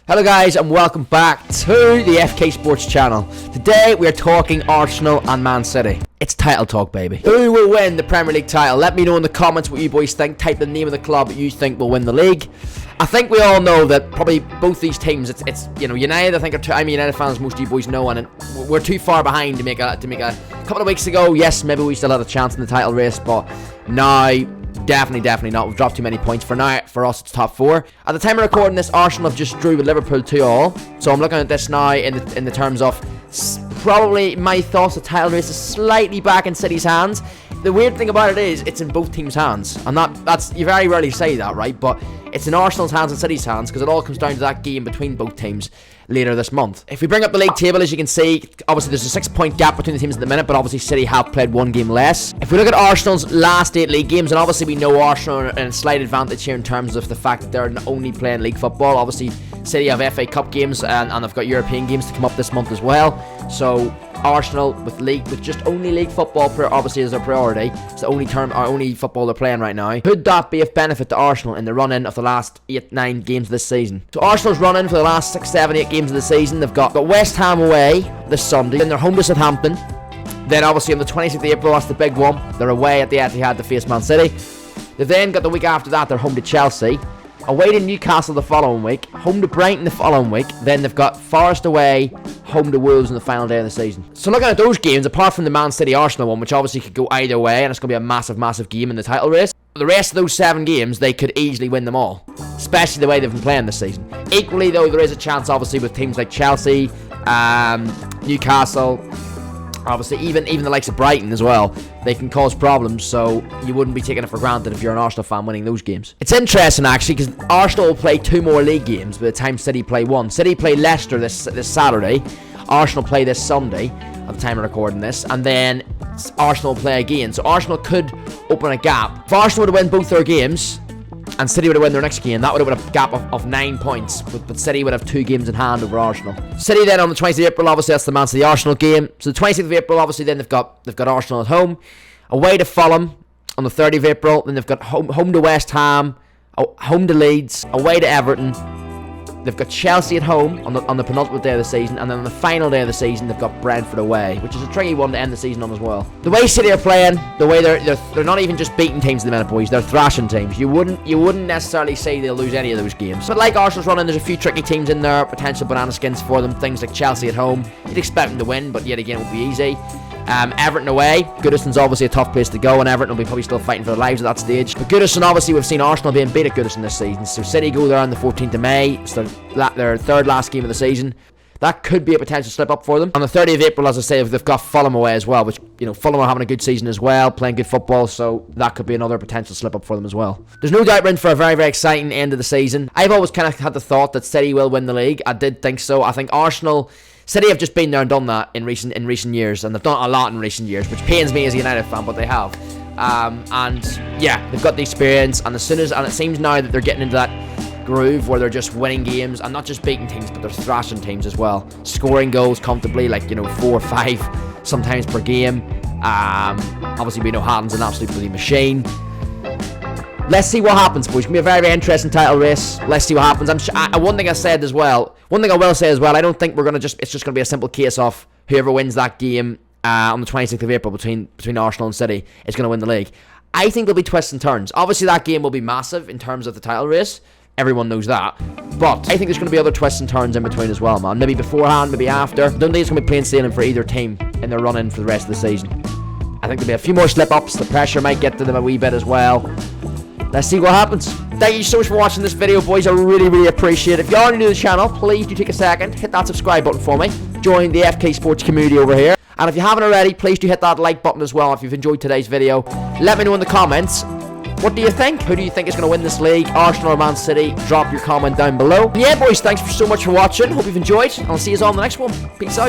Hello guys and welcome back to the FK Sports channel. Today we are talking Arsenal and Man City. It's title talk, baby. Who will win the Premier League title? Let me know in the comments what you boys think. Type the name of the club that you think will win the league. I think we all know that probably both these teams, it's United. I think I'm a United fan, as most of you boys know, and we're too far behind to make a couple of weeks ago. Yes, maybe we still had a chance in the title race, but now definitely not. We've dropped too many points. For now, for us, it's top four. At the time of recording this, Arsenal have just drew with Liverpool 2-2. So I'm looking at this now in the terms of probably my thoughts. The title race is slightly back in City's hands. The weird thing about it is it's in both teams' hands, and that's you very rarely say that, right? But it's in Arsenal's hands and City's hands because it all comes down to that game between both teams later this month. If we bring up the league table, as you can see, obviously there's a 6-point gap between the teams at the minute, but obviously City have played one game less. If we look at Arsenal's last 8 league games, and obviously we know Arsenal are in a slight advantage here in terms of the fact that they're only playing league football. Obviously City have FA Cup games and they've got European games to come up this month as well. So Arsenal with just only league football obviously is their priority. It's the only football they're playing right now. Could that be of benefit to Arsenal in the run-in of the last 8-9 games of this season? So Arsenal's run-in for the last 6, 7, 8 games of the season, they've got West Ham away this Sunday, then they're home to Southampton. Then obviously on the 26th of April, that's the big one, they're away at the Etihad to face Man City. They've then got the week after that, they're home to Chelsea. Away to Newcastle the following week, home to Brighton the following week, then they've got Forest away, home to Wolves on the final day of the season. So looking at those games, apart from the Man City Arsenal one, which obviously could go either way, and it's going to be a massive game in the title race, the rest of those 7 games, they could easily win them all, especially the way they've been playing this season. Equally though, there is a chance obviously with teams like Chelsea, Newcastle, obviously even the likes of Brighton as well, they can cause problems, so you wouldn't be taking it for granted if you're an Arsenal fan winning those games. It's interesting actually because Arsenal will play 2 more league games by the time City play 1. City play Leicester this Saturday, Arsenal play this Sunday at the time of recording this, and then Arsenal will play again. So Arsenal could open a gap. If Arsenal would have won both their games and City would have won their next game, that would have been a gap of 9 points, but City would have 2 games in hand over Arsenal. City then on the 20th of April, obviously that's the Man City Arsenal game. So the 26th of April, obviously then they've got Arsenal at home, away to Fulham on the 30th of April, then they've got home to West Ham, home to Leeds, away to Everton. They've got Chelsea at home on the penultimate day of the season, and then on the final day of the season they've got Brentford away, which is a tricky one to end the season on as well. The way City are playing, the way they're not even just beating teams in the minute, boys. They're thrashing teams. You wouldn't necessarily say they'll lose any of those games. But like Arsenal's running, there's a few tricky teams in there, potential banana skins for them. Things like Chelsea at home, you'd expect them to win, but yet again it won't be easy. Everton away. Goodison's obviously a tough place to go, and Everton will be probably still fighting for their lives at that stage. But Goodison, obviously, we've seen Arsenal being beat at Goodison this season. So City go there on the 14th of May. It's their third last game of the season. That could be a potential slip up for them. On the 30th of April, as I say, they've got Fulham away as well, which, Fulham are having a good season as well, playing good football, so that could be another potential slip up for them as well. There's no doubt we're in for a very exciting end of the season. I've always kind of had the thought that City will win the league. I did think so. I think City have just been there and done that in recent years, and they've done a lot in recent years, which pains me as a United fan, but they have. And yeah, they've got the experience, and it seems now that they're getting into that groove where they're just winning games and not just beating teams, but they're thrashing teams as well, scoring goals comfortably, like 4 or 5 sometimes per game. Obviously we know Haaland's an absolute bloody machine. Let's see what happens, boys. It's going to be a very interesting title race. Let's see what happens. One thing I will say as well, I don't think it's just going to be a simple case of whoever wins that game on the 26th of April between Arsenal and City is going to win the league. I think there'll be twists and turns. Obviously that game will be massive in terms of the title race. Everyone knows that. But I think there's going to be other twists and turns in between as well, man. Maybe beforehand, maybe after. I don't think it's going to be plain sailing for either team in their run-in for the rest of the season. I think there'll be a few more slip-ups. The pressure might get to them a wee bit as well. Let's see what happens. Thank you so much for watching this video, boys. I really appreciate it. If you are new to the channel, please do take a second, hit that subscribe button for me. Join the FK Sports community over here. And if you haven't already, please do hit that like button as well if you've enjoyed today's video. Let me know in the comments, what do you think? Who do you think is going to win this league? Arsenal or Man City? Drop your comment down below. And yeah, boys, thanks so much for watching. Hope you've enjoyed. I'll see you all in the next one. Peace out.